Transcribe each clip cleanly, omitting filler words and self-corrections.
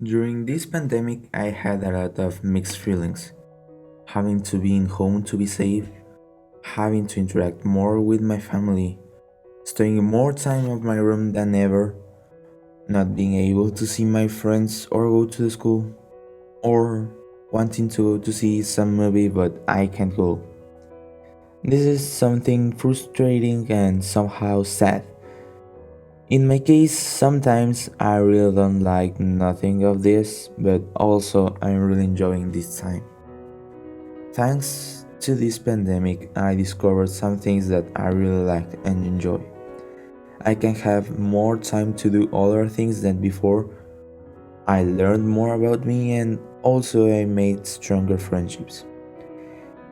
During this pandemic, I had a lot of mixed feelings. Having to be in home to be safe, having to interact more with my family, staying more time at my room than ever, not being able to see my friends or go to the school, or wanting to go to see some movie but I can't go. This is something frustrating and somehow sad. In my case, sometimes I really don't like nothing of this, but also I'm really enjoying this time. Thanks to this pandemic, I discovered some things that I really like and enjoy. I can have more time to do other things than before. I learned more about me and also I made stronger friendships.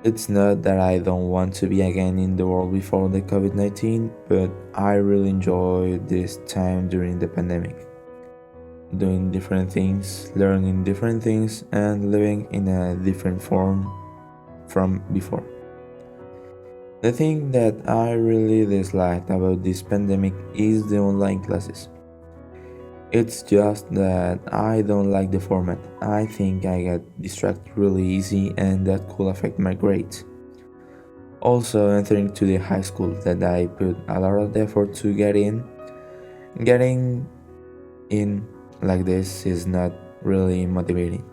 It's not that I don't want to be again in the world before the COVID 19, but I really enjoyed this time during the pandemic. Doing different things, learning different things, and living in a different form from before. The thing that I really disliked about this pandemic is the online classes. It's just that I don't like the format. I think I get distracted really easy and that could affect my grades. Also, entering to the high school that I put a lot of effort to getting in like this is not really motivating.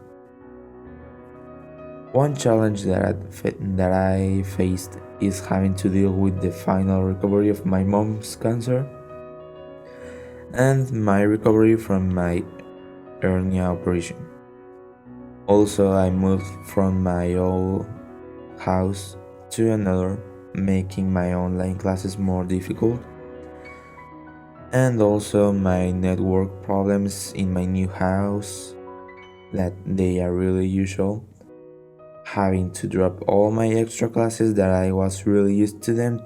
One challenge that I faced is having to deal with the final recovery of my mom's cancer and my recovery from my hernia operation. Also, I moved from my old house to another, making my online classes more difficult. And also, my network problems in my new house, that they are really usual. Having to drop all my extra classes that I was really used to them,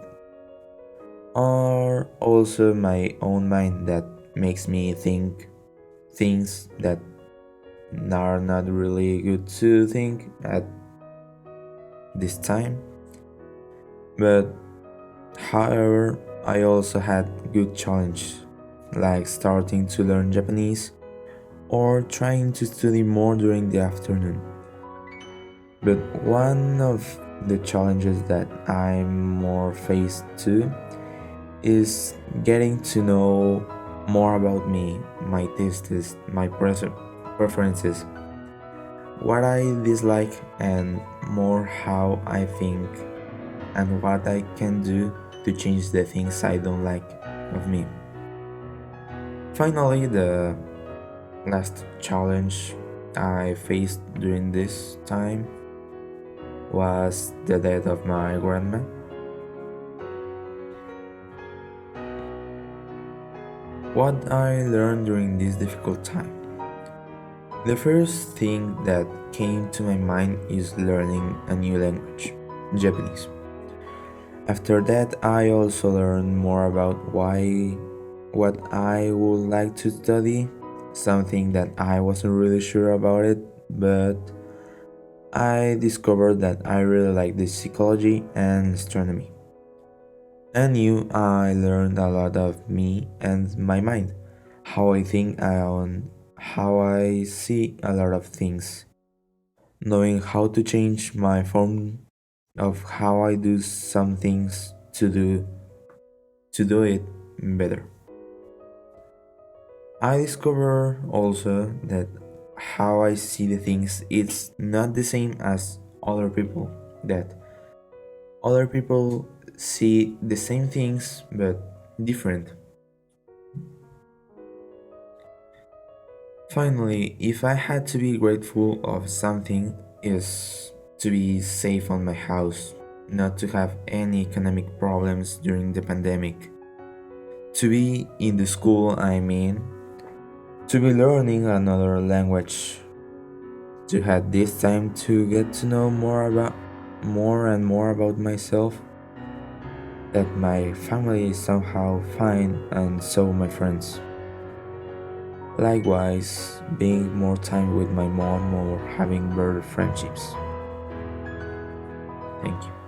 or also my own mind that makes me think things that are not really good to think at this time. But however, I also had good challenge like starting to learn Japanese or trying to study more during the afternoon. But one of the challenges that I'm more faced to is getting to know more about me, my tastes, my preferences, what I dislike, and more how I think and what I can do to change the things I don't like of me. Finally, the last challenge I faced during this time was the death of my grandma. What I learned during this difficult time. The first thing that came to my mind is learning a new language, Japanese. After that, I also learned more about what I would like to study, something that I wasn't really sure about it, but I discovered that I really like the psychology and astronomy. And I learned a lot of me and my mind, how I think and how I see a lot of things, knowing how to change my form of how I do some things to do it better. I discover also that how I see the things it's not the same as other people, that other people see the same things but different. Finally, if I had to be grateful of something is to be safe on my house, not to have any economic problems during the pandemic, to be in the school I mean, to be learning another language, to have this time to get to know more and more about myself, that my family is somehow fine and so my friends. Likewise, being more time with my mom or having better friendships. Thank you.